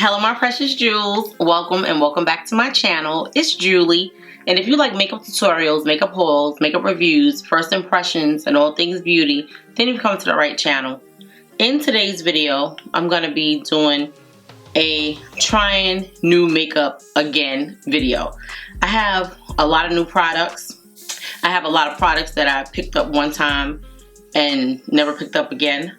Hello my precious jewels, welcome and welcome back to my channel. It's Julie, and if you like makeup tutorials, makeup hauls, makeup reviews, first impressions, and all things beauty, then you've come to the right channel. In today's video, I'm going to be doing a trying new makeup again video. I have a lot of new products. I have a lot of products that I picked up one time and never picked up again.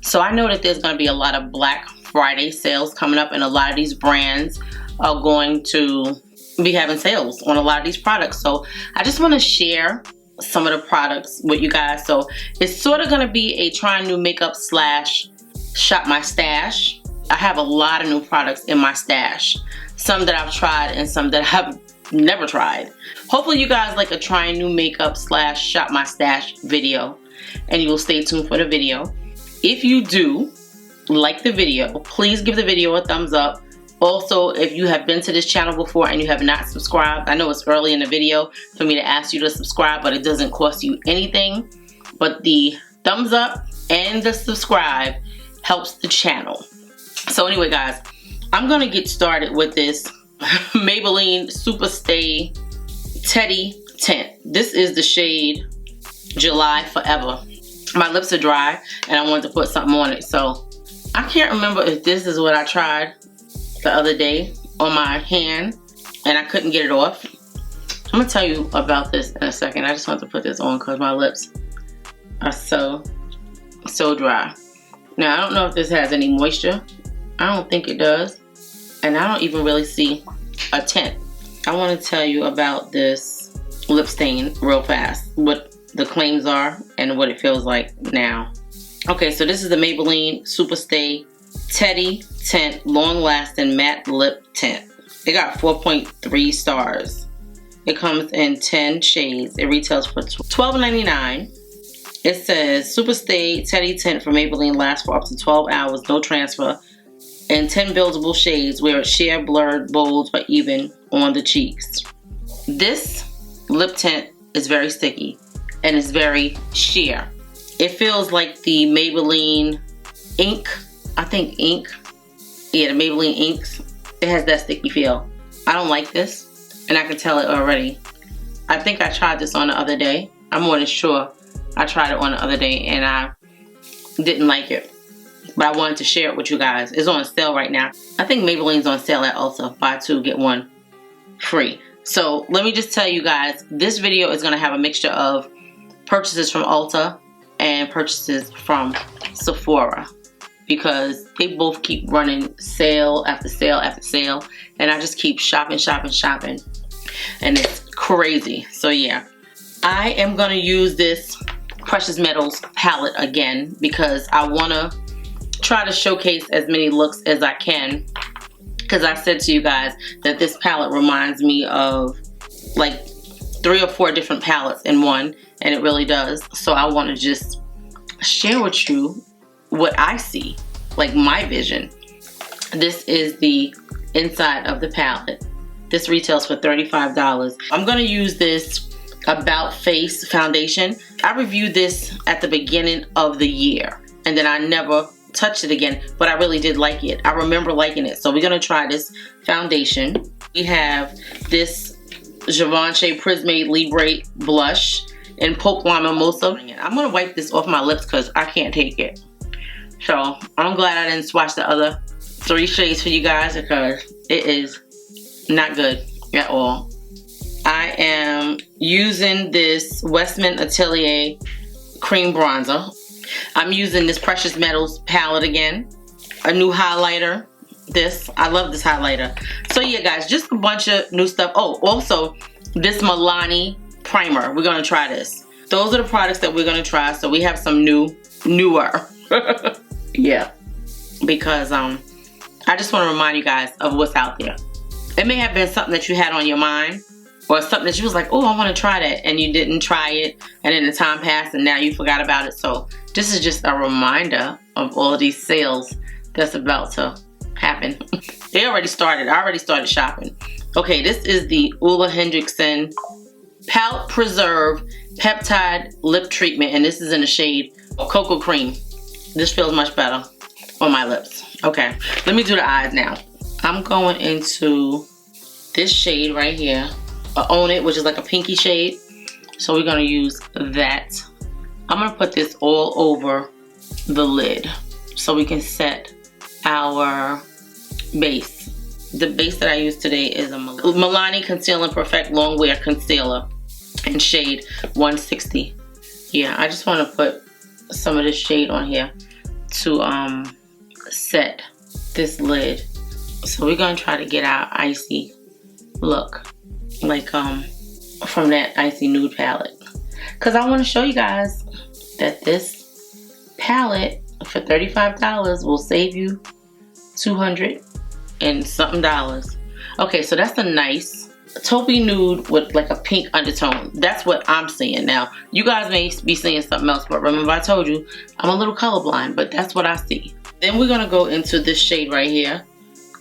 So I know that there's going to be a lot of Black Friday sales coming up, and a lot of these brands are going to be having sales on a lot of these products. So I just want to share some of the products with you guys. So it's sort of going to be a trying new makeup slash shop my stash. I have a lot of new products in my stash. Some that I've tried and some that I've never tried. Hopefully you guys like a trying new makeup slash shop my stash video, and you will stay tuned for the video. If you do like the video, please give the video a thumbs up. Also, if you have been to this channel before and you have not subscribed, I know it's early in the video for me to ask you to subscribe, but it doesn't cost you anything. But the thumbs up and the subscribe helps the channel. So anyway guys, I'm gonna get started with this Maybelline Super Stay Teddy Tint. This is the shade July Forever. My lips are dry and I wanted to put something on it, so I can't remember if this is what I tried the other day on my hand and I couldn't get it off. I'm gonna tell you about this in a second. I just want to put this on because my lips are so dry. Now I don't know if this has any moisture. I don't think it does, and I don't even really see a tint. I want to tell you about this lip stain real fast, what the claims are and what it feels like now. Okay, so this is the Maybelline Super Stay Teddy Tint Long Lasting Matte Lip Tint. It got 4.3 stars. It comes in 10 shades. It retails for $12.99. It says Super Stay Teddy Tint from Maybelline lasts for up to 12 hours, no transfer, and 10 buildable shades where it's sheer, blurred, bold, but even on the cheeks. This lip tint is very sticky and it's very sheer. It feels like the Maybelline ink. I think ink. Yeah, the Maybelline inks. It has that sticky feel. I don't like this, and I can tell it already. I think I tried this on the other day. I'm more than sure I tried it on the other day and I didn't like it. But I wanted to share it with you guys. It's on sale right now. I think Maybelline's on sale at Ulta. Buy two, get one free. So let me just tell you guys, this video is going to have a mixture of purchases from Ulta and purchases from Sephora, because they both keep running sale after sale after sale, and I just keep shopping, and it's crazy. So yeah, I am going to use this Precious Metals palette again because I want to try to showcase as many looks as I can, because I said to you guys that this palette reminds me of like 3 or 4 different palettes in one, and it really does. So I want to just share with you what I see, like my vision. This is the inside of the palette. This retails for $35. I'm going to use this About Face foundation. I reviewed this at the beginning of the year and then I never touched it again, but I really did like it. I remember liking it. So we're going to try this foundation. We have this Givenchy Prisme Libre blush in Poke Lime Mimosa. I'm going to wipe this off my lips because I can't take it. So I'm glad I didn't swatch the other 3 shades for you guys because it is not good at all. I am using this Westman Atelier cream bronzer. I'm using this Precious Metals palette again. A new highlighter. I love this highlighter. So yeah guys, just a bunch of new stuff. Oh, also this Milani primer. We're gonna try this. Those are the products that we're gonna try. So we have some newer. Yeah, because I just want to remind you guys of what's out there. It may have been something that you had on your mind, or something that you was like, oh, I want to try that, and you didn't try it, and then the time passed and now you forgot about it. So this is just a reminder of all of these sales that's about to happen. They already started. I already started shopping. Okay, this is the Ole Henriksen Pout Preserve Peptide Lip Treatment, and this is in the shade Cocoa Cream. This feels much better on my lips. Okay, let me do the eyes now. I'm going into this shade right here, Own It, which is like a pinky shade. So we're gonna use that. I'm gonna put this all over the lid so we can set our base. The base that I use today is a Milani Conceal and Perfect Long Wear Concealer in shade 160. Yeah, I just want to put some of this shade on here to set this lid. So we're gonna try to get our icy look, like from that Icy Nude palette, because I want to show you guys that this palette for $35 will save you $200 and something dollars. Okay, so that's a nice taupey nude with like a pink undertone. That's what I'm seeing. Now you guys may be seeing something else, but remember I told you I'm a little colorblind, but that's what I see. Then we're gonna go into this shade right here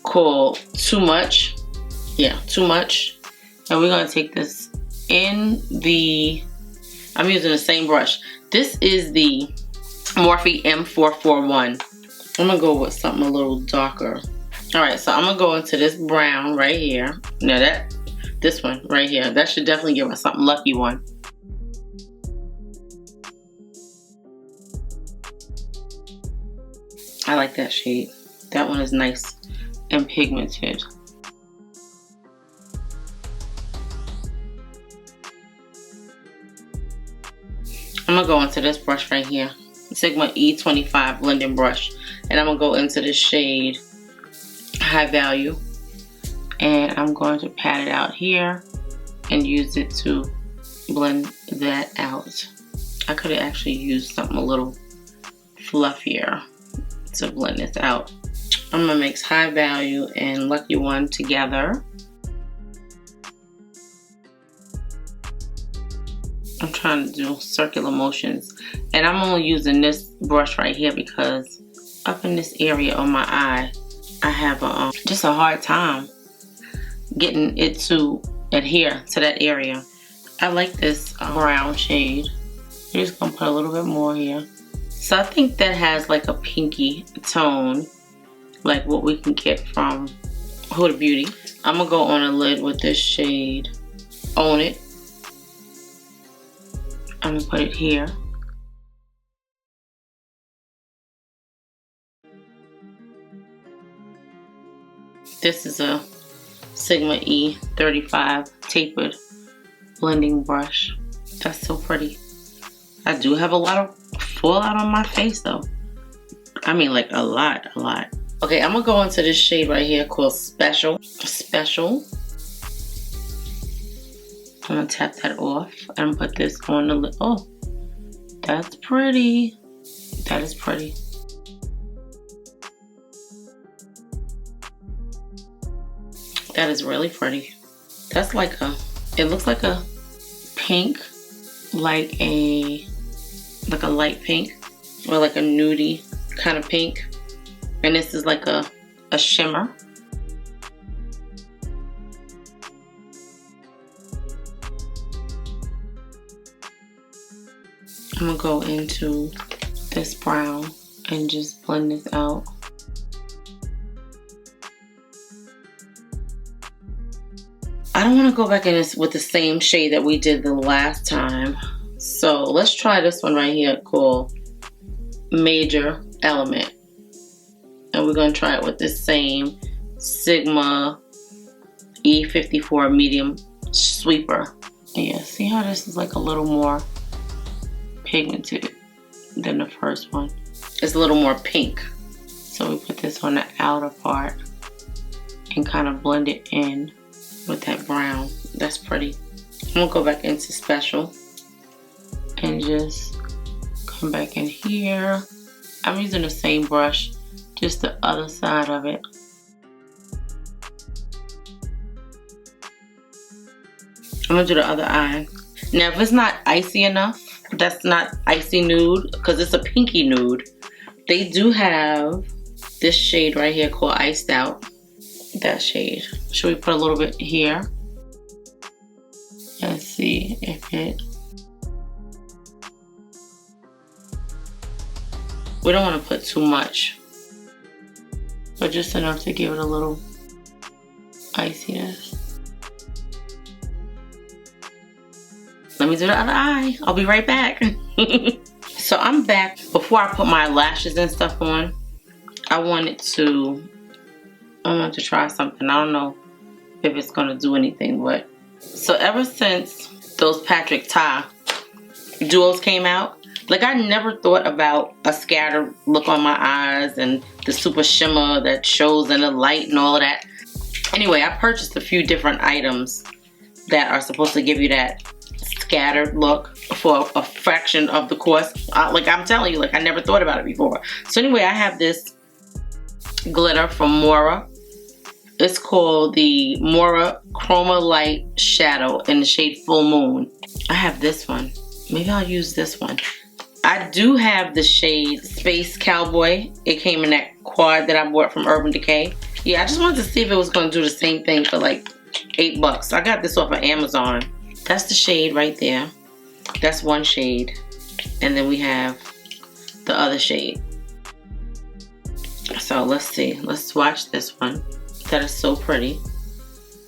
called Too Much. Yeah, Too Much. And we're gonna take this in the, I'm using the same brush. This is the Morphe M441. I'm gonna go with something a little darker. All right, so I'm gonna go into this brown right here. Now this one right here, that should definitely give us something lucky one. I like that shade. That one is nice and pigmented. I'm gonna go into this brush right here, Sigma E25 blending brush, and I'm gonna go into the shade High Value, and I'm going to pat it out here and use it to blend that out. I could have actually used something a little fluffier to blend this out. I'm gonna mix High Value and Lucky One together. I'm trying to do circular motions, and I'm only using this brush right here because up in this area on my eye, I have just a hard time getting it to adhere to that area. I like this brown shade. I'm just gonna put a little bit more here. So I think that has like a pinky tone, like what we can get from Huda Beauty. I'm gonna go on a lid with this shade, Own It. I'm gonna put it here. This is a Sigma E35 tapered blending brush. That's so pretty. I do have a lot of fallout on my face though. I mean like a lot. Okay, I'm gonna go into this shade right here called Special. I'm gonna tap that off and put this on the lid. Oh, that's pretty. That is pretty. That is really pretty. That's like a, it looks like a pink, like a light pink, or like a nudie kind of pink. And this is like a shimmer. I'm gonna go into this brown and just blend this out. I don't want to go back in this with the same shade that we did the last time. So let's try this one right here called Major Element. And we're going to try it with this same Sigma E54 medium sweeper. Yeah, see how this is like a little more pigmented than the first one. It's a little more pink. So we put this on the outer part and kind of blend it in with that brown. That's pretty. I'm gonna go back into Special and just come back in here. I'm using the same brush, just the other side of it. I'm gonna do the other eye. Now if it's not icy enough, that's not icy nude, because it's a pinky nude, they do have this shade right here called Iced Out. That shade. Should we put a little bit here and see if it, we don't want to put too much, but just enough to give it a little iciness. Let me do the other eye. I'll be right back. So I'm back. Before I put my lashes and stuff on, I wanted to try something. I don't know if it's gonna do anything, but so ever since those Patrick Ta duos came out, like I never thought about a scattered look on my eyes and the super shimmer that shows in the light and all of that. Anyway, I purchased a few different items that are supposed to give you that scattered look for a fraction of the cost. Like I'm telling you, like I never thought about it before. So anyway, I have this glitter from Mora. It's called the Mora Chroma Light Shadow in the shade Full Moon. I have this one. Maybe I'll use this one. I do have the shade Space Cowboy. It came in that quad that I bought from Urban Decay. Yeah, I just wanted to see if it was going to do the same thing for like $8. I got this off of Amazon. That's the shade right there. That's one shade. And then we have the other shade. So let's see. Let's swatch this one. That is so pretty.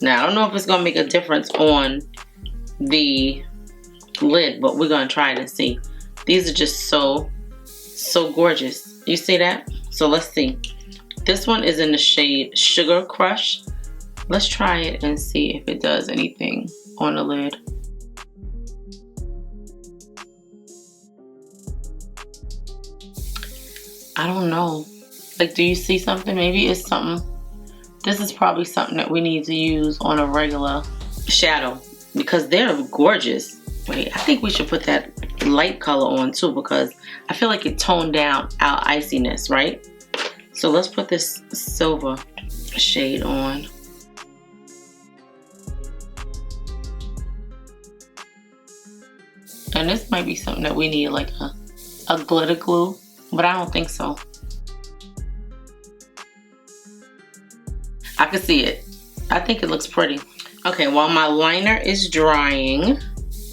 Now, I don't know if it's going to make a difference on the lid, but we're going to try it and see. These are just so gorgeous. You see that? So let's see. This one is in the shade Sugar Crush. Let's try it and see if it does anything on the lid. I don't know. Like, do you see something? Maybe it's something. This is probably something that we need to use on a regular shadow because they're gorgeous. Wait, I think we should put that light color on too because I feel like it toned down our iciness, right? So let's put this silver shade on. And this might be something that we need, like a glitter glue, but I don't think so. I can see it. I think it looks pretty. Okay, while my liner is drying,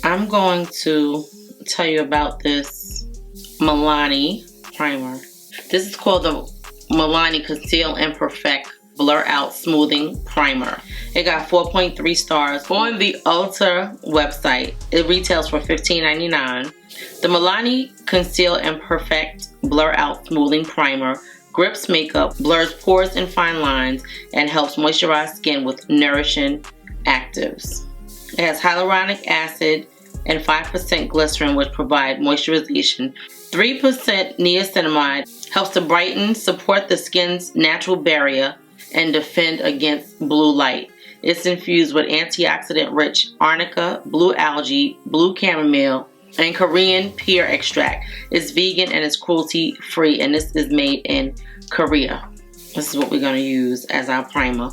I'm going to tell you about this Milani primer. This is called the Milani Conceal and Perfect Blur Out Smoothing Primer. It got 4.3 stars on the Ulta website. It retails for $15.99. The Milani Conceal and Perfect Blur Out Smoothing Primer grips makeup, blurs pores and fine lines, and helps moisturize skin with nourishing actives. It has hyaluronic acid and 5% glycerin, which provide moisturization. 3% niacinamide helps to brighten, support the skin's natural barrier, and defend against blue light. It's infused with antioxidant-rich arnica, blue algae, blue chamomile, and Korean pear extract. It's vegan and it's cruelty-free, and this is made in Korea. This is what we're going to use as our primer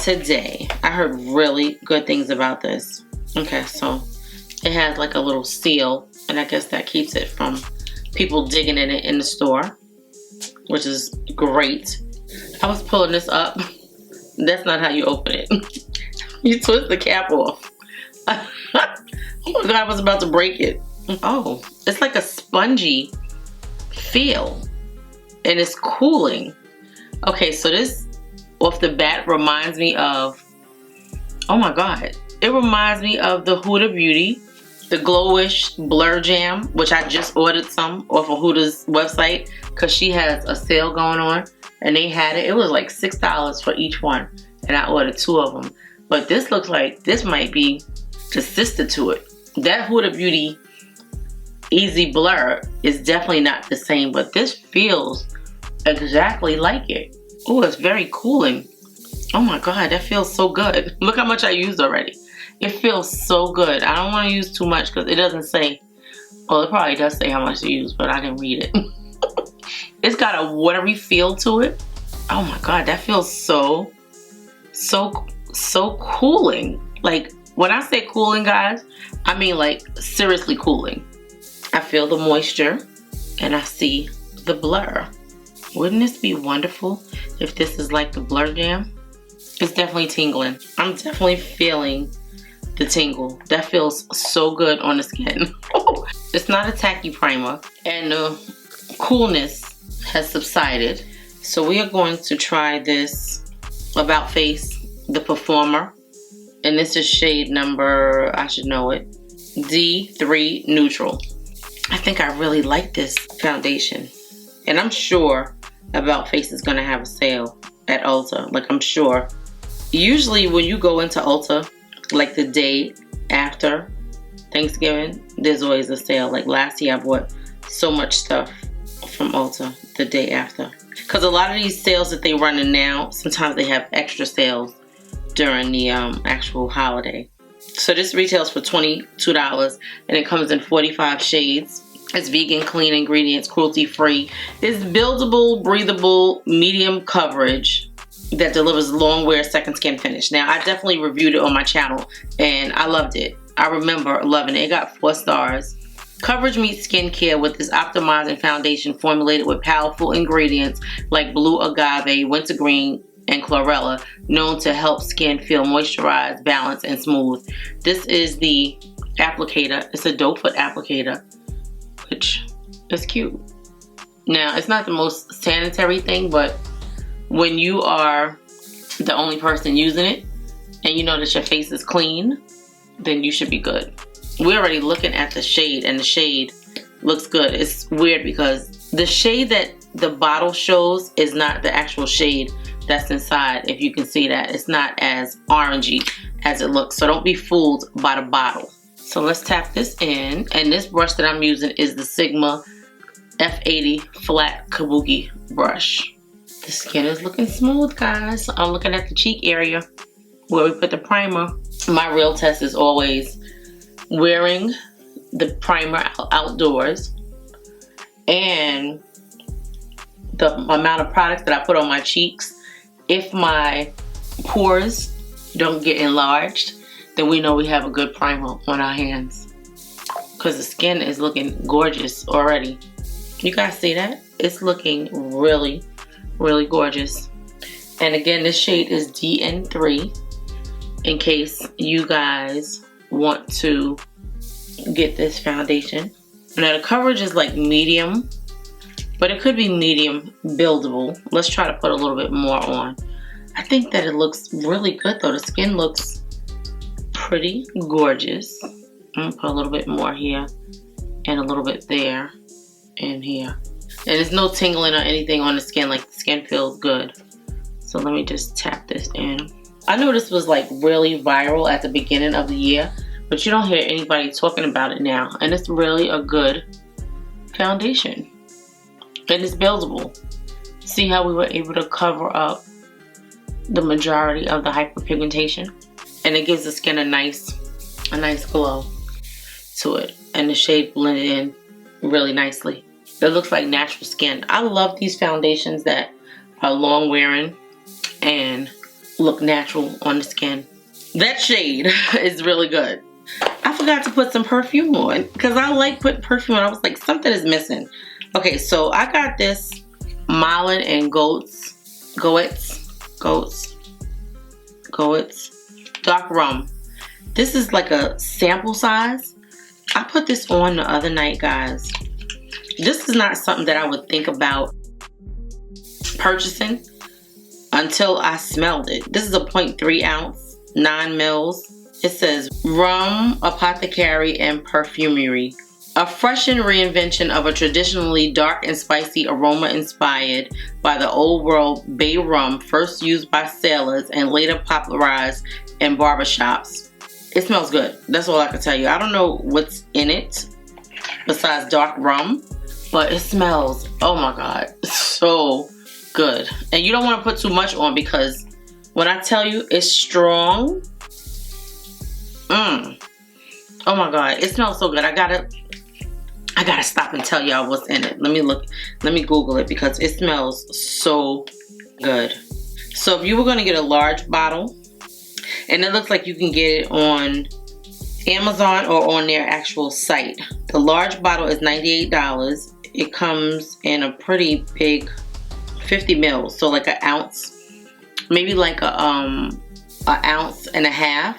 today. I heard really good things about this. Okay, so it has like a little seal, and I guess that keeps it from people digging in it in the store, which is great. I was pulling this up. That's not how you open it. You twist the cap off. Oh my God, I was about to break it. Oh, it's like a spongy feel, and it's cooling. Okay, so this off the bat reminds me of, oh my God, it reminds me of the Huda Beauty, the Glowish Blur Jam, which I just ordered some off of Huda's website because she has a sale going on, and they had it. It was like $6 for each one, and I ordered 2 of them. But this looks like this might be the sister to it. That Huda Beauty Easy Blur is definitely not the same, but this feels exactly like it. Oh, it's very cooling. Oh my God, that feels so good. Look how much I used already. It feels so good. I don't want to use too much because it doesn't say, well, it probably does say how much to use, but I didn't read it. It's got a watery feel to it. Oh my God, that feels so cooling. Like, when I say cooling, guys, I mean like seriously cooling. I feel the moisture and I see the blur. Wouldn't this be wonderful if this is like the Blur Jam? It's definitely tingling. I'm definitely feeling the tingle. That feels so good on the skin. It's not a tacky primer, and the coolness has subsided. So we are going to try this About Face the Performer. And this is shade number, I should know it, D3 Neutral. I think I really like this foundation. And I'm sure About Face is gonna have a sale at Ulta. Like, I'm sure. Usually when you go into Ulta, like the day after Thanksgiving, there's always a sale. Like last year I bought so much stuff from Ulta the day after. Because a lot of these sales that they running now, sometimes they have extra sales during the actual holiday. So this retails for $22 and it comes in 45 shades. It's vegan, clean ingredients, cruelty free. It's buildable, breathable, medium coverage that delivers long wear, second skin finish. Now I definitely reviewed it on my channel and I loved it. I remember loving it. It got 4 stars. Coverage meets skincare with this optimizing foundation formulated with powerful ingredients like blue agave, wintergreen, and chlorella, known to help skin feel moisturized, balanced, and smooth. This is the applicator. It's a doe foot applicator, which is cute. Now, it's not the most sanitary thing, but when you are the only person using it and you know that your face is clean, then you should be good. We're already looking at the shade and the shade looks good. It's weird because the shade that the bottle shows is not the actual shade that's inside. If you can see that, it's not as orangey as it looks. So don't be fooled by the bottle. So let's tap this in. And this brush that I'm using is the Sigma F80 flat kabuki brush. The skin is looking smooth, guys. I'm looking at the cheek area where we put the primer. My real test is always wearing the primer outdoors and the amount of products that I put on my cheeks. If my pores don't get enlarged, then we know we have a good primer on our hands. Because the skin is looking gorgeous already. You guys see that? It's looking really, really gorgeous. And again, this shade is DN3 in case you guys want to get this foundation. Now the coverage is like medium, but it could be medium buildable. Let's try to put a little bit more on. I think that it looks really good though. The skin looks pretty gorgeous. I'm gonna put a little bit more here and a little bit there and here. And there's no tingling or anything on the skin. Like, the skin feels good. So let me just tap this in. I know this was like really viral at the beginning of the year, but you don't hear anybody talking about it now. And it's really a good foundation. And it's buildable. See how we were able to cover up the majority of the hyperpigmentation? And it gives the skin a nice glow to it. And the shade blended in really nicely. It looks like natural skin. I love these foundations that are long wearing and look natural on the skin. That shade is really good. I forgot to put some perfume on because I like putting perfume on. I was like, something is missing. Okay, so I got this Marlin and Goetz Dark Rum. This is like a sample size. I put this on the other night, guys. This is not something that I would think about purchasing until I smelled it. This is a 0.3 ounce, 9 mils. It says Rum, Apothecary, and Perfumery. A fresh reinvention of a traditionally dark and spicy aroma inspired by the old world bay rum, first used by sailors and later popularized in barbershops. It smells good. That's all I can tell you. I don't know what's in it besides dark rum, but it smells, oh my God, so good. And you don't want to put too much on because when I tell you it's strong, oh my God, it smells so good. I gotta stop and tell y'all what's in it. Let me Google it because it smells so good. So if you were gonna get a large bottle, and it looks like you can get it on Amazon or on their actual site. The large bottle is $98. It comes in a pretty big 50 mils, so like an ounce, maybe like a ounce and a half,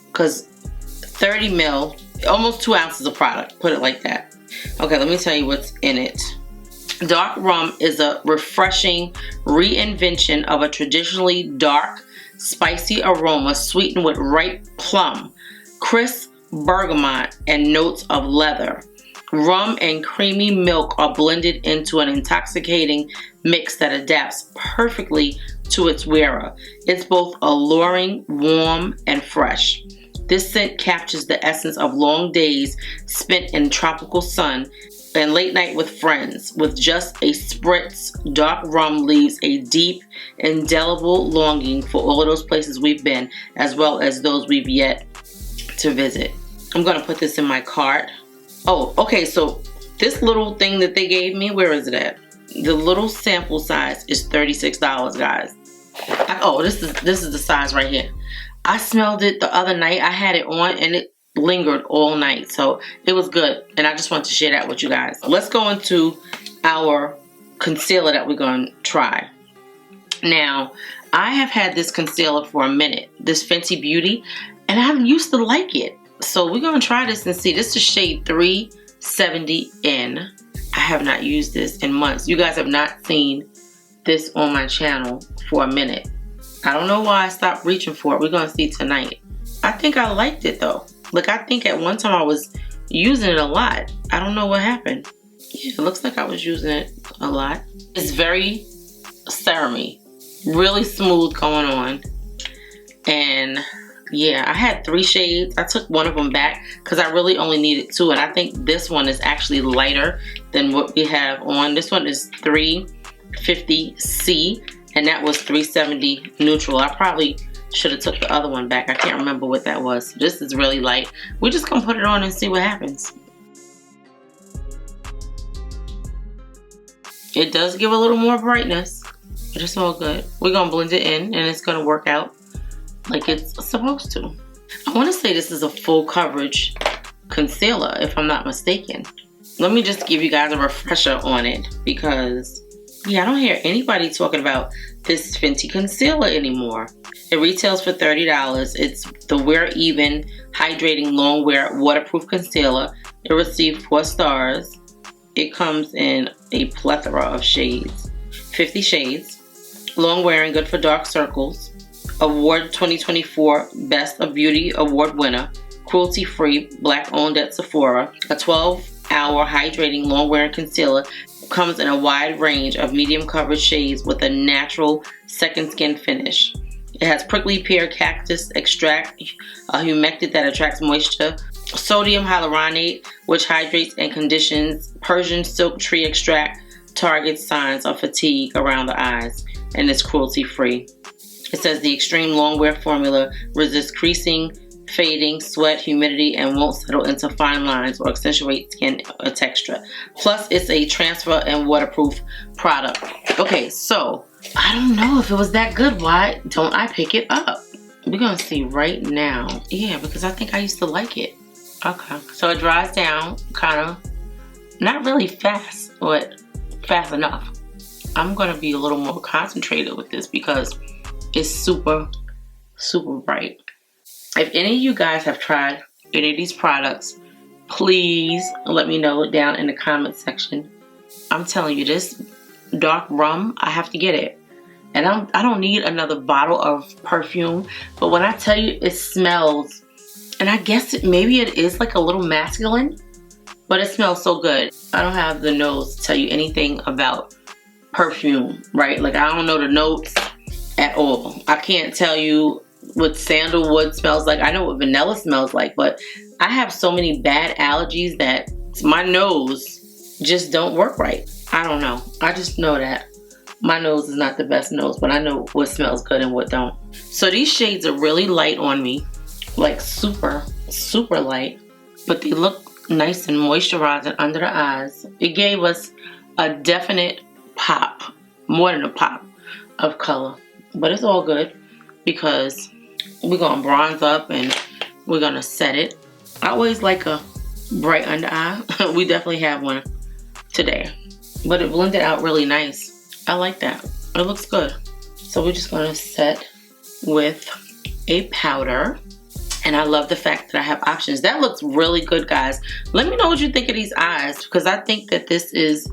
because 30 mil, almost 2 ounces of product, put it like that. Okay, let me tell you what's in it. Dark Rum is a refreshing reinvention of a traditionally dark, spicy aroma sweetened with ripe plum, crisp bergamot, and notes of leather. Rum and creamy milk are blended into an intoxicating mix that adapts perfectly to its wearer. It's both alluring, warm, and fresh. This scent captures the essence of long days spent in tropical sun and late night with friends. With just a spritz, dark rum leaves a deep, indelible longing for all of those places we've been, as well as those we've yet to visit. I'm going to put this in my cart. Oh, okay, so this little thing that they gave me, where is it at? The little sample size is $36, guys. This is the size right here. I smelled it the other night. I had it on and it lingered all night, so it was good, and I just wanted to share that with you guys. Let's go into our concealer that we're going to try. Now, I have had this concealer for a minute, this Fenty Beauty, and I used to like it. So we're going to try this and see. This is shade 370N. I have not used this in months. You guys have not seen this on my channel for a minute. I don't know why I stopped reaching for it. We're going to see tonight. I think I liked it though. Like, I think at one time I was using it a lot. I don't know what happened. Yeah, it looks like I was using it a lot. It's very serum-y. Really smooth going on. And yeah, I had 3 shades. I took one of them back because I really only needed 2. And I think this one is actually lighter than what we have on. This one is 350C. And that was 370 neutral. I probably should have took the other one back. I can't remember what that was. This is really light. We're just going to put it on and see what happens. It does give a little more brightness, but it's all good. We're going to blend it in and it's going to work out like it's supposed to. I want to say this is a full coverage concealer, if I'm not mistaken. Let me just give you guys a refresher on it because, yeah, I don't hear anybody talking about this Fenty concealer anymore. It retails for $30. It's the Wear Even Hydrating Long Wear Waterproof Concealer. It received 4 stars. It comes in a plethora of shades. 50 shades. Long wearing, good for dark circles. Award 2024 Best of Beauty Award winner. Cruelty-free, black owned at Sephora. A 12-hour hydrating long wearing concealer. Comes in a wide range of medium coverage shades with a natural second skin finish. It has prickly pear cactus extract, a humectant that attracts moisture, sodium hyaluronate, which hydrates and conditions, Persian silk tree extract, targets signs of fatigue around the eyes, and it's cruelty free. It says the extreme long wear formula resists creasing, fading, sweat, humidity, and won't settle into fine lines or accentuate skin texture. Plus, it's a transfer and waterproof product. Okay, so I don't know if it was that good. Why don't I pick it up? We're gonna see right now. Yeah, because I think I used to like it. Okay, so it dries down kind of, not really fast, but fast enough. I'm gonna be a little more concentrated with this because it's super, super bright. If any of you guys have tried any of these products, please let me know down in the comment section. I'm telling you, this dark rum, I have to get it. And I don't need another bottle of perfume, but when I tell you it smells, and I guess maybe it is like a little masculine, but it smells so good. I don't have the nose to tell you anything about perfume, right? Like, I don't know the notes at all. I can't tell you what sandalwood smells like. I know what vanilla smells like, but I have so many bad allergies that my nose just don't work right. I don't know. I just know that my nose is not the best nose, but I know what smells good and what don't. So these shades are really light on me, like super, super light, but they look nice and moisturizing under the eyes. It gave us a definite pop, more than a pop of color, but it's all good because we're gonna bronze up and we're gonna set it. I always like a bright under eye. We definitely have one today, but it blended out really nice. I like that. It looks good. So we're just gonna set with a powder. And I love the fact that I have options. That looks really good, guys. Let me know what you think of these eyes, because I think that this is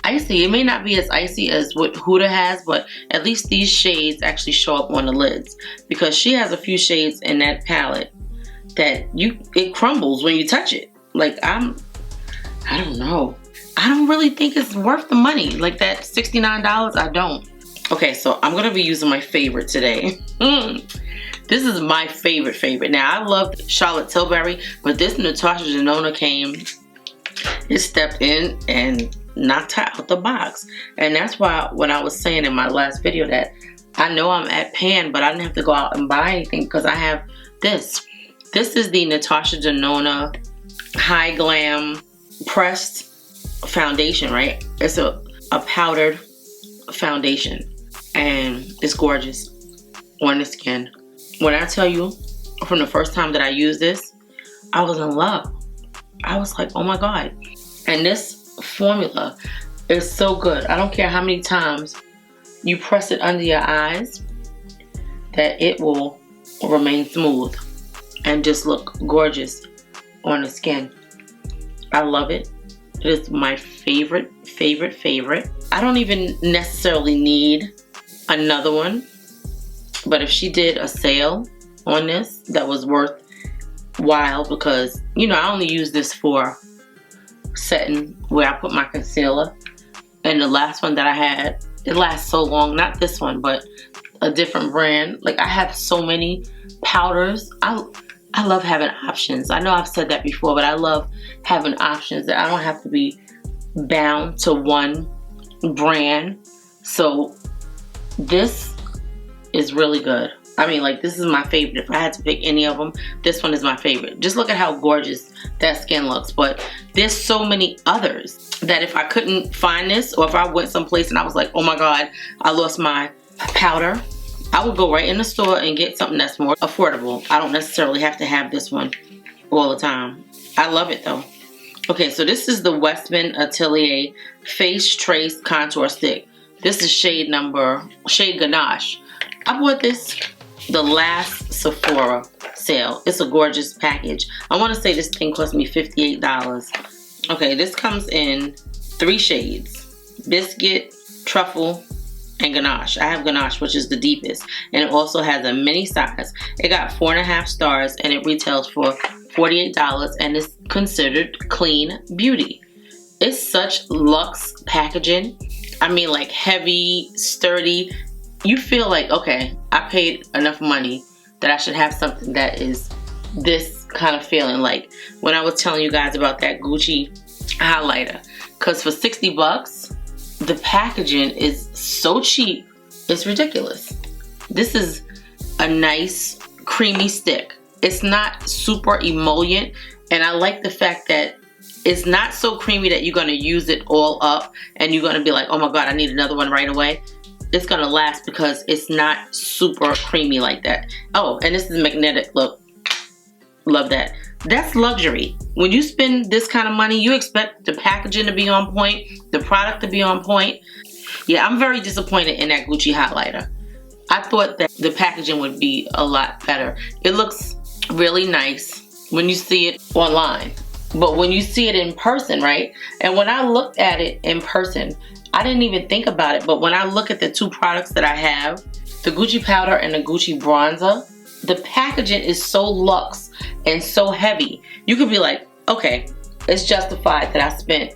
icy. It may not be as icy as what Huda has, but at least these shades actually show up on the lids, because she has a few shades in that palette that it crumbles when you touch it. Like, I don't know. I don't really think it's worth the money. Like that $69, I don't. Okay, so I'm gonna be using my favorite today. This is my favorite. Now, I love Charlotte Tilbury, but this Natasha Denona came, it stepped in and knocked her out the box. And that's why when I was saying in my last video that I know I'm at Pan, but I didn't have to go out and buy anything because I have this. This is the Natasha Denona High Glam Pressed Foundation, right? It's a powdered foundation, and it's gorgeous on the skin. When I tell you, from the first time that I used this, I was in love. I was like, oh my God. And this formula is so good. I don't care how many times you press it under your eyes, that it will remain smooth and just look gorgeous on the skin. I love it. It is my favorite. I don't even necessarily need another one, but if she did a sale on this that was worthwhile, because you know I only use this for setting where I put my concealer, and the last one that I had, it lasts so long. Not this one, but a different brand. Like, I have so many powders. I love having options. I know I've said that before, but I love having options, that I don't have to be bound to one brand. So this is really good. I mean, like, this is my favorite. If I had to pick any of them, this one is my favorite. Just look at how gorgeous that skin looks. But there's so many others that if I couldn't find this, or if I went someplace and I was like, oh my God, I lost my powder, I would go right in the store and get something that's more affordable. I don't necessarily have to have this one all the time. I love it though. Okay, so this is the Westman Atelier Face Trace Contour Stick. This is shade Ganache. I bought this the last Sephora sale. It's a gorgeous package. I want to say this thing cost me $58. Okay, this comes in 3 shades: Biscuit, Truffle, and Ganache. I have Ganache, which is the deepest, and it also has a mini size. It got 4.5 stars, and it retails for $48, and is considered clean beauty. It's such luxe packaging. I mean, like, heavy, sturdy. You feel like, okay, I paid enough money that I should have something that is this kind of feeling. Like when I was telling you guys about that Gucci highlighter, because for 60 bucks, the packaging is so cheap, it's ridiculous. This is a nice creamy stick. It's not super emollient, and I like the fact that it's not so creamy that you're going to use it all up and you're going to be like, oh my God, I need another one right away. It's going to last because it's not super creamy like that. Oh, and this is magnetic. Look, love that. That's luxury. When you spend this kind of money, you expect the packaging to be on point, the product to be on point. Yeah, I'm very disappointed in that Gucci highlighter. I thought that the packaging would be a lot better. It looks really nice when you see it online, but when you see it in person, right? And when I looked at it in person, I didn't even think about it, but when I look at the 2 products that I have, the Gucci powder and the Gucci bronzer, the packaging is so luxe and so heavy. You could be like, okay, it's justified that I spent,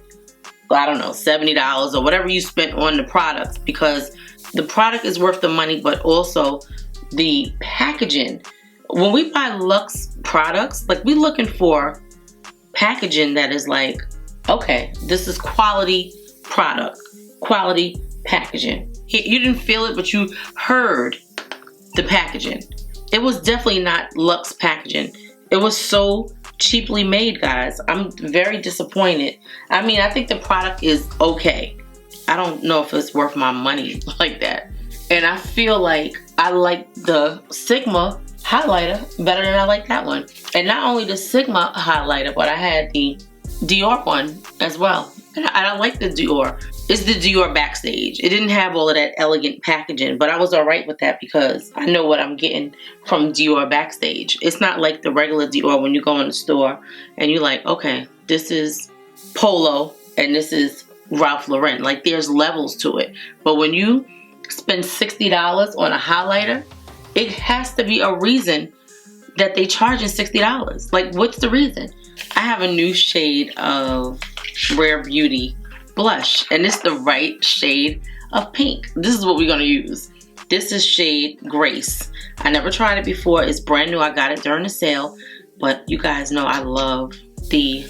I don't know, $70 or whatever you spent on the products, because the product is worth the money, but also the packaging. When we buy luxe products, like, we're looking for packaging that is like, okay, this is quality product, quality packaging. You didn't feel it, but you heard the packaging. It was definitely not luxe packaging. It was so cheaply made, guys. I'm very disappointed. I mean, I think the product is okay. I don't know if it's worth my money like that. And I feel like I like the Sigma highlighter better than I like that one. And not only the Sigma highlighter, but I had the Dior one as well. And I like the Dior. It's the Dior Backstage. It didn't have all of that elegant packaging, but I was alright with that because I know what I'm getting from Dior Backstage. It's not like the regular Dior when you go in the store and you're like, okay, this is Polo and this is Ralph Lauren. Like, there's levels to it. But when you spend $60 on a highlighter, it has to be a reason that they charging $60. Like, what's the reason? I have a new shade of Rare Beauty blush, and it's the right shade of pink. This is what we're gonna use. This is shade Grace. I never tried it before. It's brand new. I got it during the sale, but you guys know I love the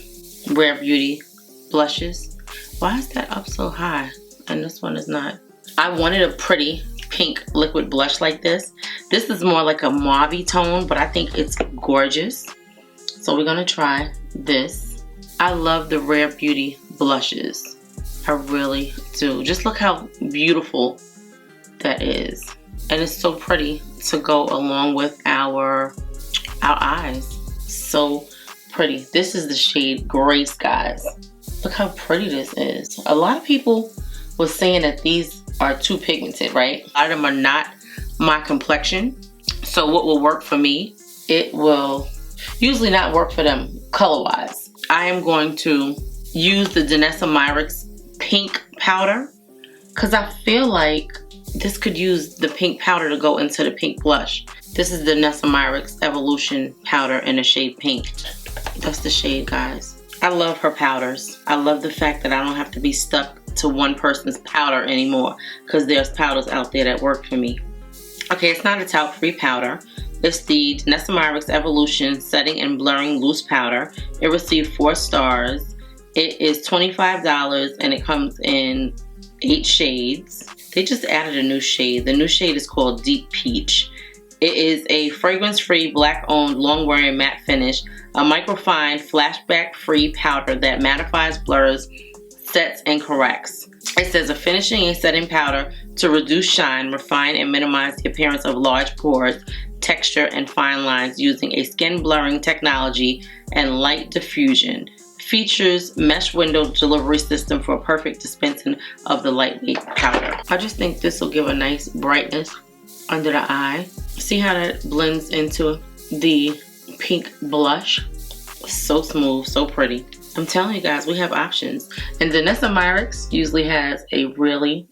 Rare Beauty blushes. Why is that up so high and this one is not? I wanted a pretty pink liquid blush like this. This is more like a mauve tone, but I think it's gorgeous. So we're gonna try this. I love the Rare Beauty blushes. I really do. Just look how beautiful that is. And it's so pretty to go along with our eyes. So pretty. This is the shade Grace, guys. Look how pretty this is. A lot of people were saying that these are too pigmented, right? A lot of them are not my complexion. So what will work for me, it will usually not work for them color-wise. I am going to use the Danessa Myricks pink powder because I feel like this could use the pink powder to go into the pink blush. This is the Danessa Myricks Evolution powder in the shade pink. That's the shade, guys. I love her powders. I love the fact that I don't have to be stuck to one person's powder anymore because there's powders out there that work for me. Okay, it's not a talc-free powder. It's the Danessa Myricks Evolution Setting and Blurring Loose Powder. It received 4 stars. It is $25 and it comes in 8 shades. They just added a new shade. The new shade is called Deep Peach. It is a fragrance-free, black-owned, long-wearing matte finish, a microfine, flashback-free powder that mattifies, blurs, sets, and corrects. It says a finishing and setting powder to reduce shine, refine, and minimize the appearance of large pores, texture, and fine lines using a skin blurring technology and light diffusion. Features mesh window delivery system for a perfect dispensing of the lightweight powder. I just think this will give a nice brightness under the eye. See how that blends into the pink blush? So smooth, so pretty. I'm telling you guys, we have options. And Danessa Myricks usually has a really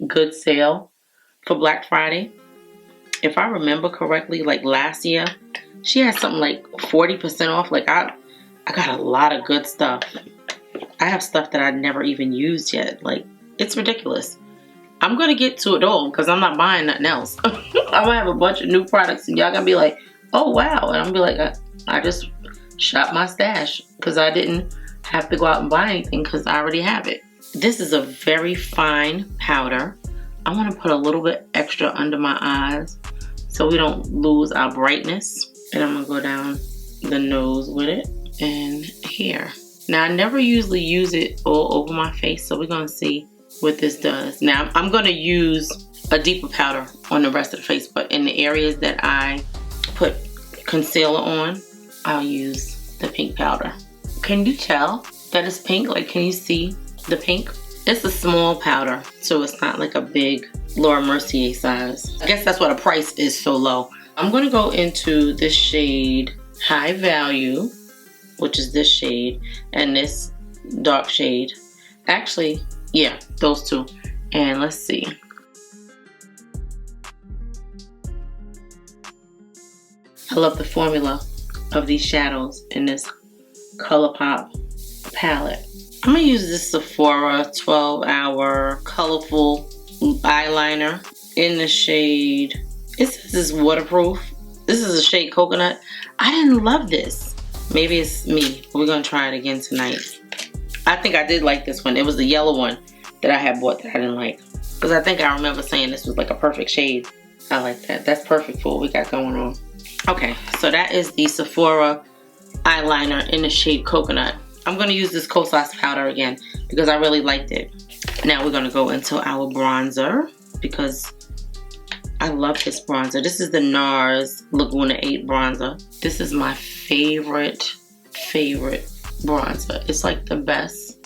good sale for Black Friday. If I remember correctly, like last year, she had something like 40% off. Like I got a lot of good stuff. I have stuff that I never even used yet. Like, it's ridiculous. I'm gonna get to it all because I'm not buying nothing else. I'm gonna have a bunch of new products and y'all gonna be like, oh wow. And I'm gonna be like, I just shop my stash because I didn't have to go out and buy anything because I already have it. This is a very fine powder. I want to put a little bit extra under my eyes so we don't lose our brightness. And I'm gonna go down the nose with it and here. Now I never usually use it all over my face, so we're gonna see what this does. Now I'm gonna use a deeper powder on the rest of the face, but in the areas that I put concealer on, I'll use the pink powder. Can you tell that it's pink? Like, can you see the pink? It's a small powder, so it's not like a big Laura Mercier size. I guess that's why the price is so low. I'm gonna go into this shade High Value, which is this shade, and this dark shade. Actually, yeah, those two. And let's see. I love the formula of these shadows in this ColourPop palette. I'm gonna use this Sephora 12-hour colorful eyeliner in the shade. It says it's waterproof. This is a shade Coconut. I didn't love this. Maybe it's me. We're gonna try it again tonight. I think I did like this one. It was the yellow one that I had bought that I didn't like. Because I think I remember saying this was like a perfect shade. I like that. That's perfect for what we got going on. Okay, so that is the Sephora eyeliner in the shade Coconut. I'm going to use this Kosas powder again because I really liked it. Now we're going to go into our bronzer because I love this bronzer. This is the NARS Laguna 8 bronzer. This is my favorite bronzer. It's like the best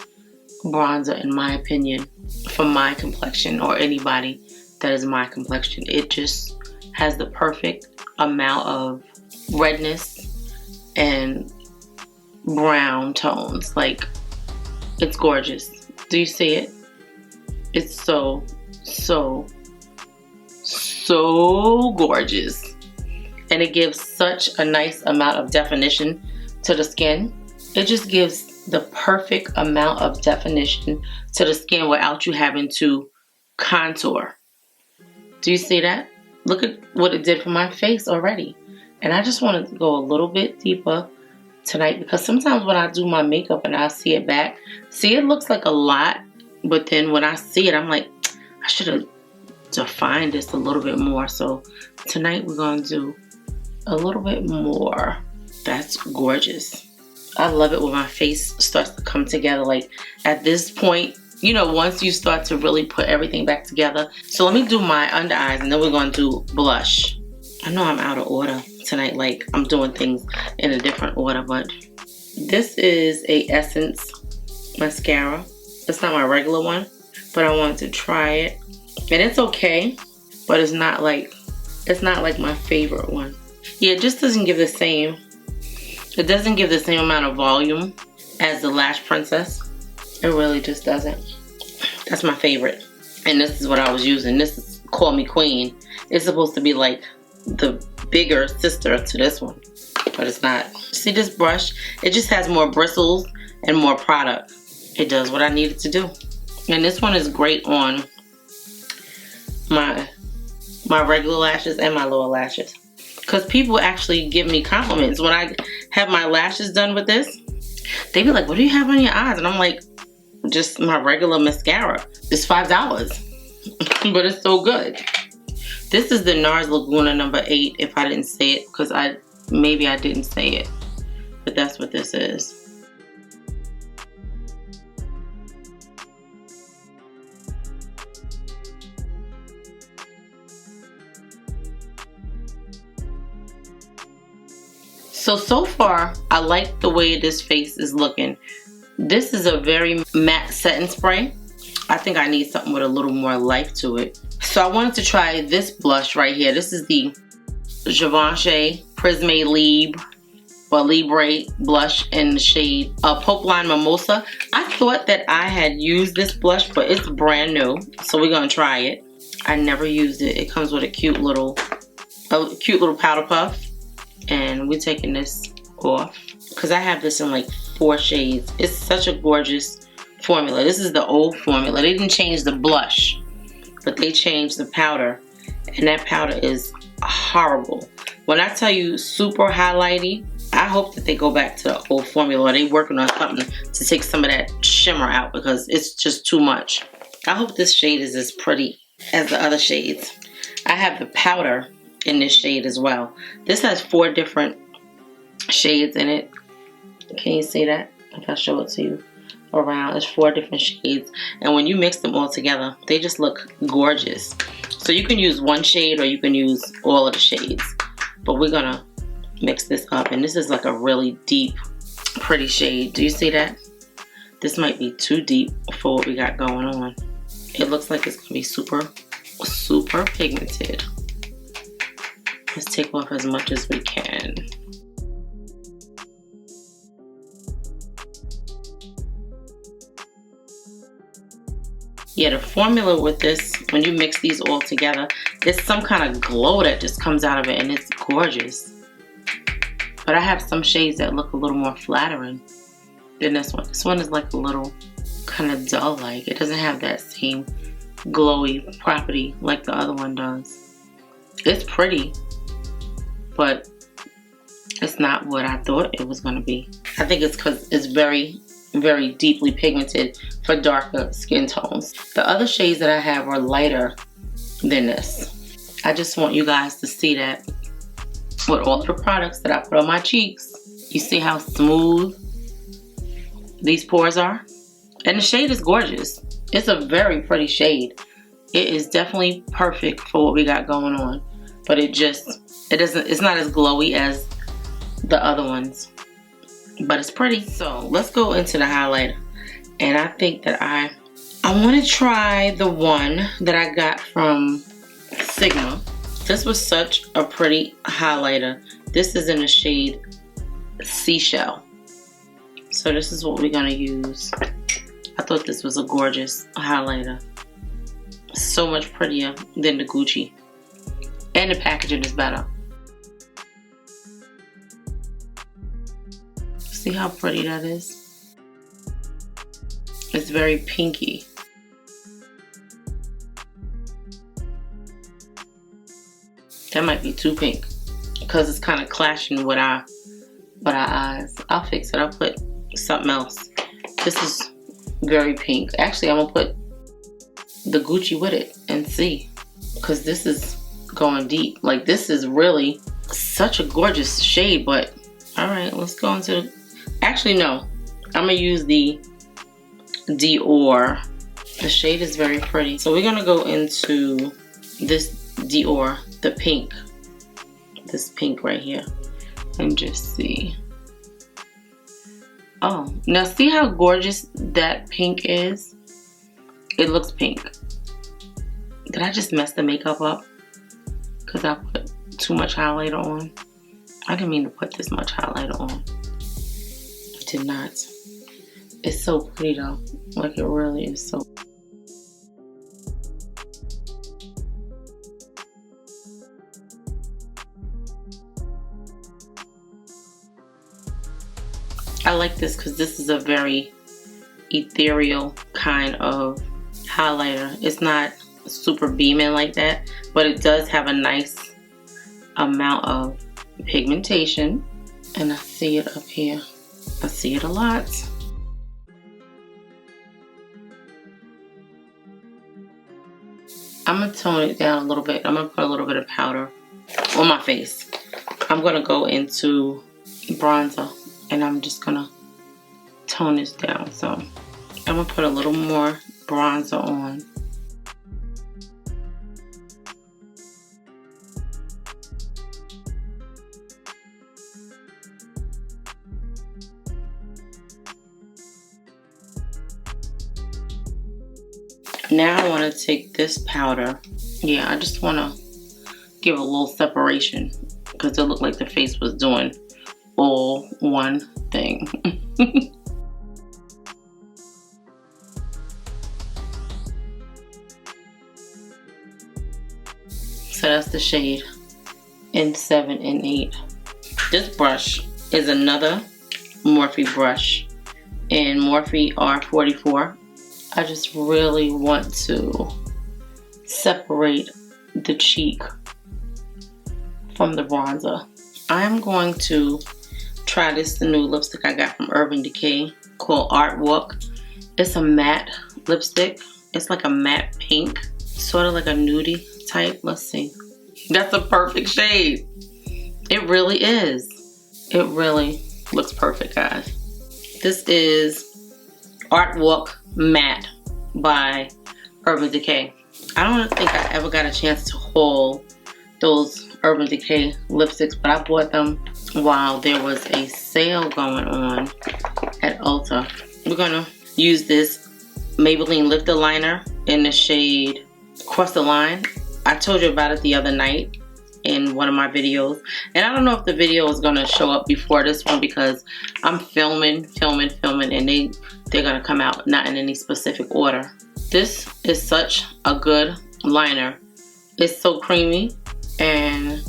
bronzer in my opinion for my complexion or anybody that is my complexion. It just has the perfect amount of redness and brown tones. Like, it's gorgeous. Do you see it? It's so gorgeous. And it gives such a nice amount of definition to the skin. It just gives the perfect amount of definition to the skin without you having to contour. Do you see that? Look at what it did for my face already. And I just wanted to go a little bit deeper tonight because sometimes when I do my makeup and I see it back, see, it looks like a lot, but then when I see it, I'm like, I should have defined this a little bit more. So tonight we're going to do a little bit more. That's gorgeous. I love it when my face starts to come together. Like at this point, you know, once you start to really put everything back together. So let me do my under eyes and then we're going to do blush. I know I'm out of order tonight, like I'm doing things in a different order, but this is a Essence mascara. It's not my regular one, but I wanted to try it. And it's okay, but it's not like my favorite one. Yeah, it just doesn't give the same, it doesn't give the same amount of volume as the Lash Princess. It really just doesn't. That's my favorite. And this is what I was using. This is Call Me Queen. It's supposed to be like the bigger sister to this one, but it's not. See this brush? It just has more bristles and more product. It does what I need it to do. And this one is great on my regular lashes and my lower lashes. Because people actually give me compliments. When I have my lashes done with this, they be like, what do you have on your eyes? And I'm like, just my regular mascara. It's $5, but it's so good. This is the NARS Laguna number 8, if I didn't say it, because maybe I didn't say it, but that's what this is. So far, I like the way this face is looking. This is a very matte setting spray. I think I need something with a little more life to it. So I wanted to try this blush right here. This is the Givenchy Prisme Libre blush in the shade Popeline Mimosa. I thought that I had used this blush, but it's brand new. So we're gonna try it. I never used it. It comes with a cute little powder puff. And we're taking this off because I have this in like 4 shades. It's such a gorgeous formula. This is the old formula. They didn't change the blush, but they changed the powder, and that powder is horrible. When I tell you super highlighty, I hope that they go back to the old formula, or they working on something to take some of that shimmer out because it's just too much. I hope this shade is as pretty as the other shades. I have the powder in this shade as well. This has 4 different shades in it. Can you see that? If I show it to you around, it's 4 different shades, and when you mix them all together, they just look gorgeous. So you can use one shade or you can use all of the shades, but we're gonna mix this up. And this is like a really deep, pretty shade. Do you see that? This might be too deep for what we got going on. It looks like it's gonna be super pigmented. Let's take off as much as we can. Yeah, the formula with this, when you mix these all together, there's some kind of glow that just comes out of it, and it's gorgeous. But I have some shades that look a little more flattering than this one. This one is like a little kind of dull-like. It doesn't have that same glowy property like the other one does. It's pretty, but it's not what I thought it was going to be. I think it's because it's very deeply pigmented for darker skin tones. The other shades that I have are lighter than this. I just want you guys to see that with all the products that I put on my cheeks, you see how smooth these pores are? And the shade is gorgeous. It's a very pretty shade. It is definitely perfect for what we got going on, but it's not as glowy as the other ones, but it's pretty. So let's go into the highlighter, and I think that I want to try the one that I got from Sigma. This was such a pretty highlighter. This is in the shade Seashell. So this is what we're gonna use. I thought this was a gorgeous highlighter. So much prettier than the Gucci. And the packaging is better. See how pretty that is? It's very pinky. That might be too pink because it's kind of clashing with our eyes. I'll fix it. I'll put something else. This is very pink. Actually, I'm gonna put the Gucci with it and see, because this is going deep. Like, this is really such a gorgeous shade. But all right, let's go into. Actually, no. I'm gonna use the Dior. The shade is very pretty. So we're gonna go into this Dior, the pink. This pink right here. And just see. Oh, now see how gorgeous that pink is? It looks pink. Did I just mess the makeup up? Because I put too much highlighter on. I didn't mean to put this much highlighter on. I did not. It's so pretty though. Like, it really is so. I like this because this is a very ethereal kind of highlighter. It's not super beaming like that, but it does have a nice amount of pigmentation. And I see it up here. I see it a lot. I'm gonna tone it down a little bit. I'm gonna put a little bit of powder on my face. I'm gonna go into bronzer and I'm just gonna tone this down. So I'm gonna put a little more bronzer on. Now I want to take this powder. Yeah, I just want to give a little separation because it looked like the face was doing all one thing. So that's the shade in 7 and 8. This brush is another Morphe brush in Morphe R44. I just really want to separate the cheek from the bronzer. I'm going to try this, the new lipstick I got from Urban Decay called Art Walk. It's a matte lipstick. It's like a matte pink, sort of like a nudie type. Let's see. That's a perfect shade. It really is. It really looks perfect, guys. This is Art Walk Matte by Urban Decay. I don't think I ever got a chance to haul those Urban Decay lipsticks, but I bought them while there was a sale going on at Ulta. We're gonna use this Maybelline Lifter Liner in the shade Cross the Line. I told you about it the other night in one of my videos, and I don't know if the video is gonna show up before this one because I'm filming, and they're gonna come out not in any specific order. This is such a good liner. It's so creamy, and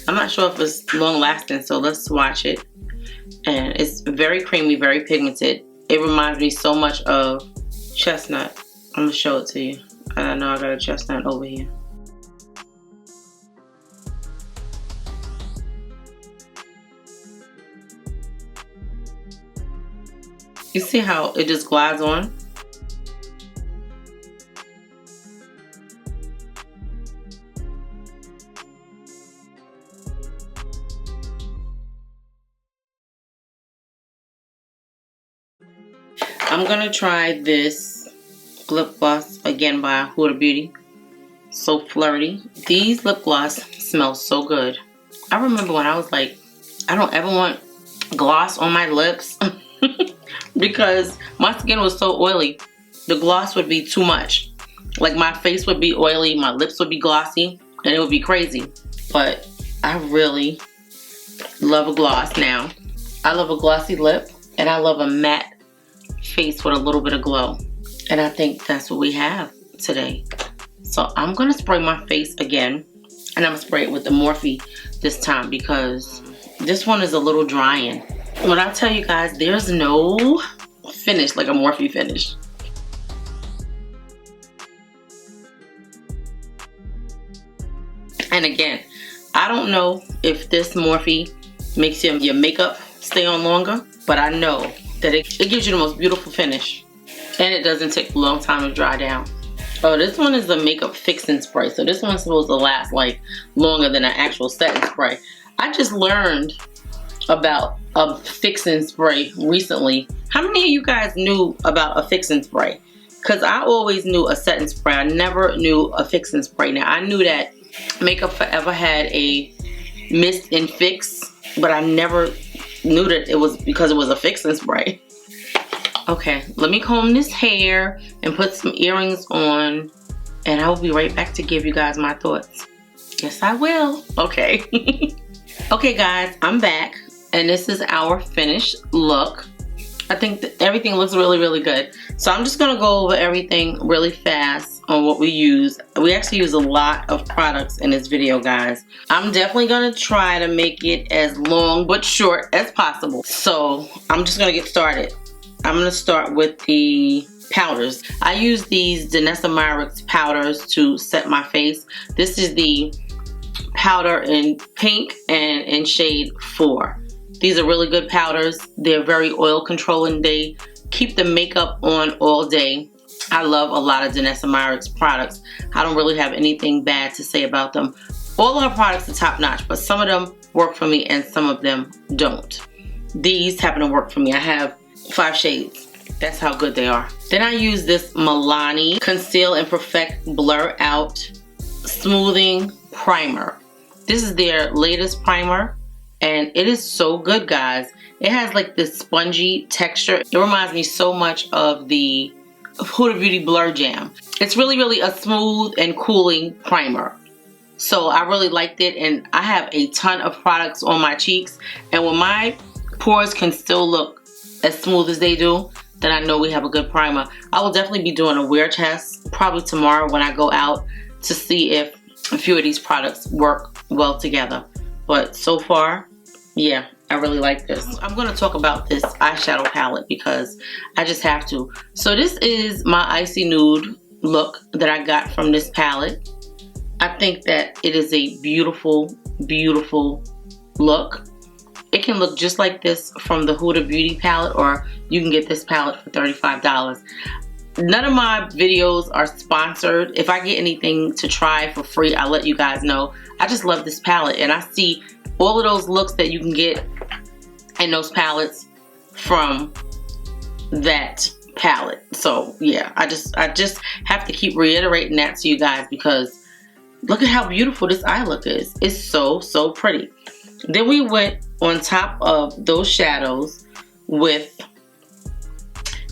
I'm not sure if it's long lasting, so let's swatch it. And it's very creamy, very pigmented. It reminds me so much of Chestnut. I'm gonna show it to you. I know I got a Chestnut over here. You see how it just glides on? I'm gonna try this lip gloss again by Huda Beauty. So flirty. These lip gloss smell so good. I remember when I was like, I don't ever want gloss on my lips because my skin was so oily. The gloss would be too much. Like, my face would be oily, my lips would be glossy, and it would be crazy. But I really love a gloss now. I love a glossy lip, and I love a matte face with a little bit of glow. And I think that's what we have today. So I'm gonna spray my face again, and I'm gonna spray it with the Morphe this time because this one is a little drying. When I tell you guys, there's no finish like a Morphe finish. And again, I don't know if this Morphe makes your makeup stay on longer, but I know that it gives you the most beautiful finish. And it doesn't take a long time to dry down. Oh, this one is the makeup fixing spray. So this one's supposed to last like longer than an actual setting spray. I just learned about a fixing spray recently. How many of you guys knew about a fixing spray? Because I always knew a setting spray. I never knew a fixing spray. Now I knew that Makeup Forever had a mist and fix, but I never knew that it was because it was a fixing spray. Okay, let me comb this hair and put some earrings on, and I will be right back to give you guys my thoughts. Yes, I will. Okay. Okay, guys, I'm back, and this is our finished look. I think that everything looks really, really good. So I'm just gonna go over everything really fast on what we use. We actually use a lot of products in this video, guys. I'm definitely gonna try to make it as long but short as possible. So I'm just gonna get started. I'm gonna start with the powders. I use these Danessa Myricks powders to set my face. This is the powder in pink and in shade 4. These are really good powders. They're very oil controlling. They keep the makeup on all day. I love a lot of Danessa Myricks products. I don't really have anything bad to say about them. All of our products are top notch, but some of them work for me and some of them don't. These happen to work for me. I have 5 shades. That's how good they are. Then I use this Milani Conceal and Perfect Blur Out Smoothing Primer. This is their latest primer, and it is so good, guys. It has like this spongy texture. It reminds me so much of the Huda Beauty Blur Jam. It's really, really a smooth and cooling primer. So I really liked it, and I have a ton of products on my cheeks, and when my pores can still look as smooth as they do, then I know we have a good primer. I will definitely be doing a wear test probably tomorrow when I go out to see if a few of these products work well together. But so far, yeah, I really like this. I'm going to talk about this eyeshadow palette because I just have to. So this is my icy nude look that I got from this palette. I think that it is a beautiful, beautiful look. It can look just like this from the Huda Beauty palette, or you can get this palette for $35. None of my videos are sponsored. If I get anything to try for free, I'll let you guys know. I just love this palette, and I see all of those looks that you can get in those palettes from that palette. So yeah, I just have to keep reiterating that to you guys because look at how beautiful this eye look is. It's so, so pretty. Then we went on top of those shadows with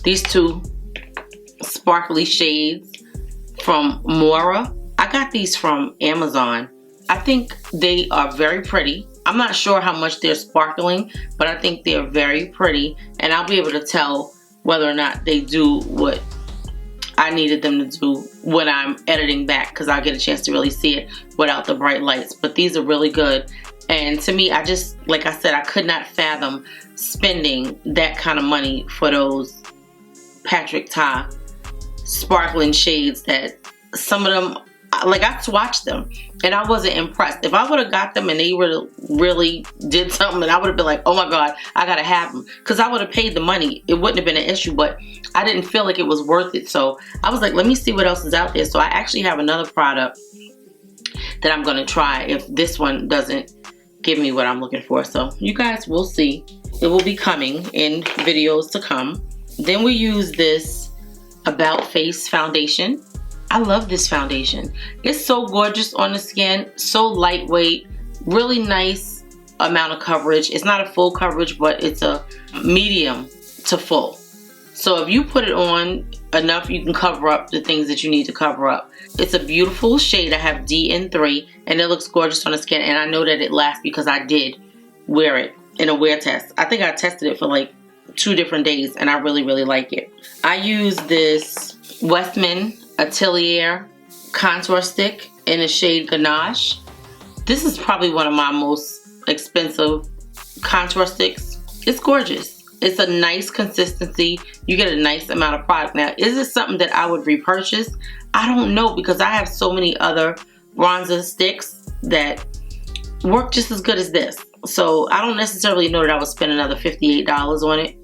these 2 sparkly shades from Mora. I got these from Amazon. I think they are very pretty. I'm not sure how much they're sparkling, but I think they're very pretty, and I'll be able to tell whether or not they do what I needed them to do when I'm editing back, because I'll get a chance to really see it without the bright lights. But these are really good. And to me, I just, like I said, I could not fathom spending that kind of money for those Patrick Ta sparkling shades that some of them, like I swatched them and I wasn't impressed. If I would have got them and they really did something, and I would have been like, oh my God, I gotta have them. Because I would have paid the money. It wouldn't have been an issue, but I didn't feel like it was worth it. So I was like, let me see what else is out there. So I actually have another product that I'm gonna try if this one doesn't give me what I'm looking for. So you guys will see. It will be coming in videos to come. Then we use this About Face foundation. I love this foundation. It's so gorgeous on the skin, so lightweight, really nice amount of coverage. It's not a full coverage, but it's a medium to full. So if you put it on enough, you can cover up the things that you need to cover up. It's a beautiful shade. I have DN3, and it looks gorgeous on the skin, and I know that it lasts because I did wear it in a wear test. I think I tested it for like 2 different days, and I really, really like it. I use this Westman Atelier contour stick in the shade Ganache. This is probably one of my most expensive contour sticks. It's gorgeous. It's a nice consistency. You get a nice amount of product. Now, is this something that I would repurchase? I don't know, because I have so many other bronzer sticks that work just as good as this. So I don't necessarily know that I would spend another $58 on it,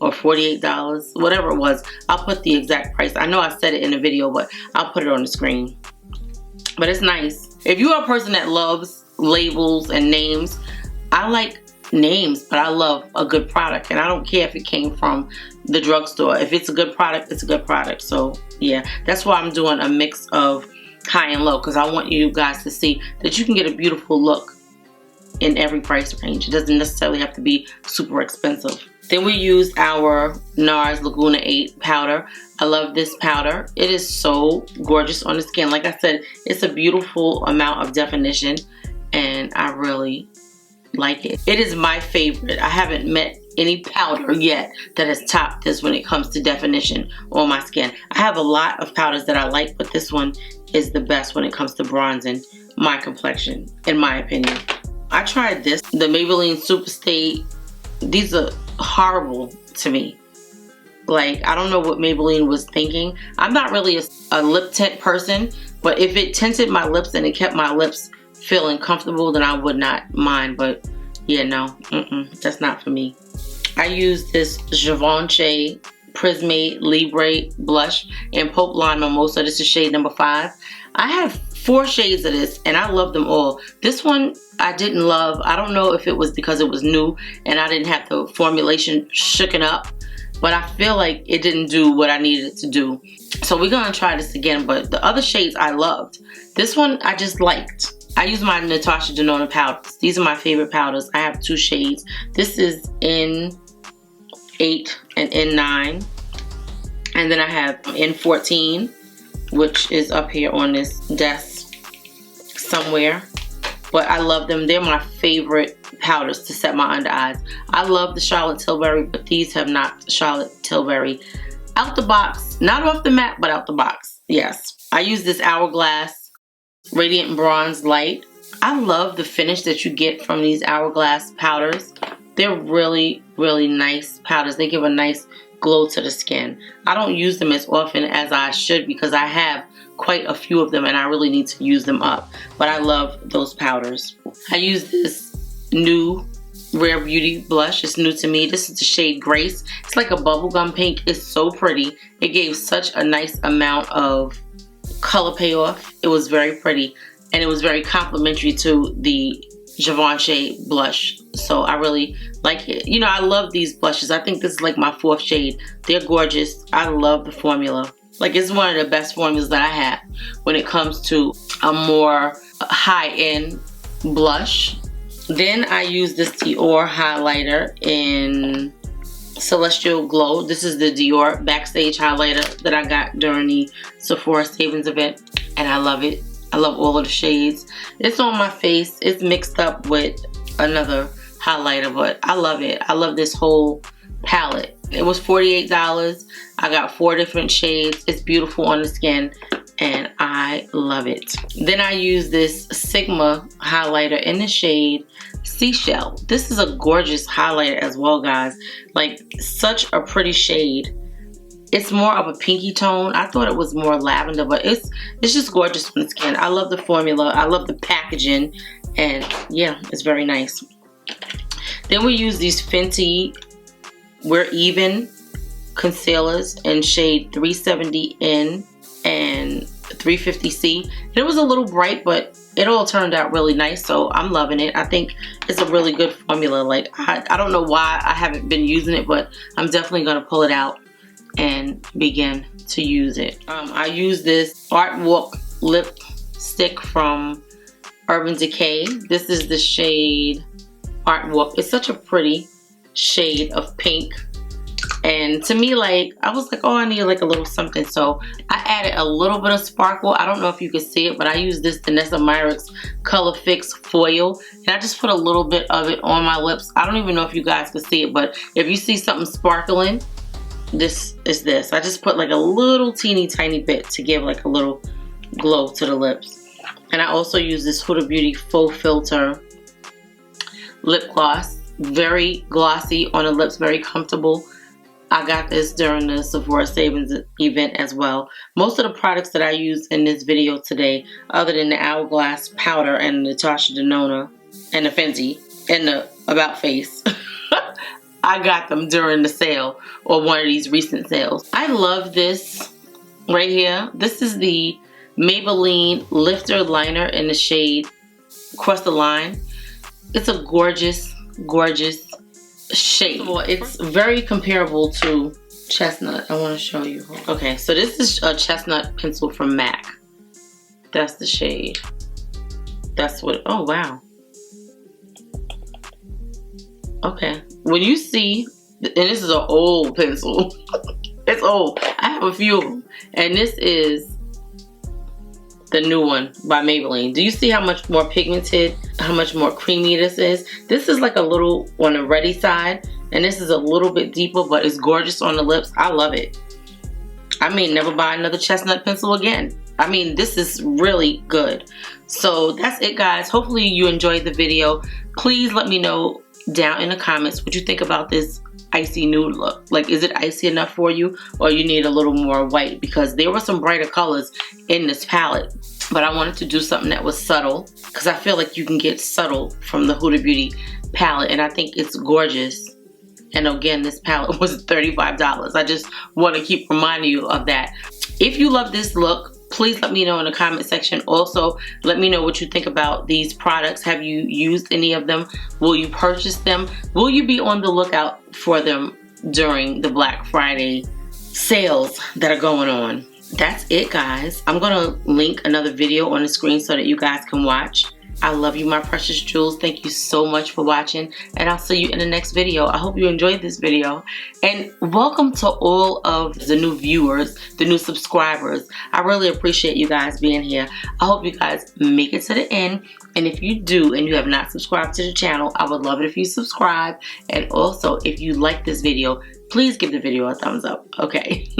or $48, whatever it was. I'll put the exact price. I know I said it in the video, but I'll put it on the screen. But it's nice. If you are a person that loves labels and names, I like names, but I love a good product, and I don't care if it came from the drugstore. If it's a good product, it's a good product. So yeah, that's why I'm doing a mix of high and low, because I want you guys to see that you can get a beautiful look in every price range. It doesn't necessarily have to be super expensive. Then we use our NARS Laguna 8 powder. I love this powder. It is so gorgeous on the skin. Like I said, it's a beautiful amount of definition, and I really like it. It is my favorite. I haven't met any powder yet that has topped this when it comes to definition on my skin. I have a lot of powders that I like, but this one is the best when it comes to bronzing my complexion, in my opinion. I tried this, the Maybelline Superstay. These are horrible to me. Like, I don't know what Maybelline was thinking. I'm not really a lip tint person, but if it tinted my lips and it kept my lips feeling comfortable, then I would not mind. But yeah, no, that's not for me. I use this Givenchy Prismate Libre blush in Pope Blonde Mimosa. This is shade number 5. I have 4 shades of this, and I love them all. This one I didn't love. I don't know if it was because it was new and I didn't have the formulation shooken up, but I feel like it didn't do what I needed it to do. So we're gonna try this again, but the other shades I loved. This one I just liked. I use my Natasha Denona powders. These are my favorite powders. I have 2 shades. This is N8 and N9. And then I have N14, which is up here on this desk somewhere. But I love them. They're my favorite powders to set my under eyes. I love the Charlotte Tilbury, but these have not Charlotte Tilbury. Out the box, not off the mat, but out the box. Yes. I use this Hourglass Radiant Bronze Light. I love the finish that you get from these Hourglass powders. They're really, really nice powders. They give a nice glow to the skin. I don't use them as often as I should because I have quite a few of them and I really need to use them up. But I love those powders. I use this new Rare Beauty blush. It's new to me. This is the shade Grace. It's like a bubblegum pink. It's so pretty. It gave such a nice amount of color payoff. It was very pretty and it was very complimentary to the Givenchy blush. So I really like it. You know, I love these blushes. I think this is like my 4th shade. They're gorgeous. I love the formula. Like, it's one of the best formulas that I have when it comes to a more high-end blush. Then I use this Dior highlighter in Celestial Glow. This is the Dior Backstage highlighter that I got during the Sephora Savings Event, and I love it. I love all of the shades. It's on my face. It's mixed up with another highlighter, but I love it. I love this whole palette. It was $48. I got 4 different shades. It's beautiful on the skin and I love it. Then I use this Sigma highlighter in the shade Seashell. This is a gorgeous highlighter as well, guys. Like, such a pretty shade. It's more of a pinky tone. I thought it was more lavender, but it's just gorgeous on the skin. I love the formula. I love the packaging, and yeah, it's very nice. Then we use these Fenty We're Even concealers in shade 370N and 350C. And it was a little bright, but it all turned out really nice, so I'm loving it. I think it's a really good formula. Like, I don't know why I haven't been using it, but I'm definitely going to pull it out and begin to use it. I use this Art Walk lipstick from Urban Decay. This is the shade Art Walk. It's such a pretty shade of pink, And to me, like, I was like, oh, I need like a little something. So I added a little bit of sparkle. I don't know if you can see it, but I use this Danessa Myricks Color Fix Foil. And I just put a little bit of it on my lips. I don't even know if you guys can see it, but if you see something sparkling, this is this. I just put like a little teeny tiny bit to give like a little glow to the lips. And I also use this Huda Beauty Faux Filter lip gloss. Very glossy on the lips, very comfortable. I got this during the Sephora Savings Event as well. Most of the products that I use in this video today, other than the Hourglass powder and the Natasha Denona and the Fenty and the About Face, I got them during the sale or one of these recent sales. I love this right here. This is the Maybelline Lifter Liner in the shade Cross the Line. It's a gorgeous, gorgeous shade. Well, it's very comparable to Chestnut. I want to show you. Okay, so this is a Chestnut pencil from MAC. That's the shade. That's what, oh wow. Okay, when you see, and this is an old pencil. It's old. I have a few of them. And this is the new one by Maybelline. Do you see how much more pigmented, how much more creamy this is? This is like a little on the ready side, and this is a little bit deeper, but it's gorgeous on the lips. I love it. I may never buy another Chestnut pencil again. I mean, this is really good. So that's it, guys. Hopefully you enjoyed the video. Please let me know down in the comments what you think about this icy nude look. Like, is it icy enough for you, or you need a little more white? Because there were some brighter colors in this palette, but I wanted to do something that was subtle, because I feel like you can get subtle from the Huda Beauty palette, and I think it's gorgeous. And again, this palette was $35. I just want to keep reminding you of that. If you love this look, please let me know in the comment section. Also, let me know what you think about these products. Have you used any of them? Will you purchase them? Will you be on the lookout for them during the Black Friday sales that are going on? That's it, guys. I'm gonna link another video on the screen so that you guys can watch. I love you, my precious jewels. Thank you so much for watching, and I'll see you in the next video. I hope you enjoyed this video, and welcome to all of the new viewers, the new subscribers. I really appreciate you guys being here. I hope you guys make it to the end, and if you do and you have not subscribed to the channel, I would love it if you subscribe. And also, if you like this video, please give the video a thumbs up, okay?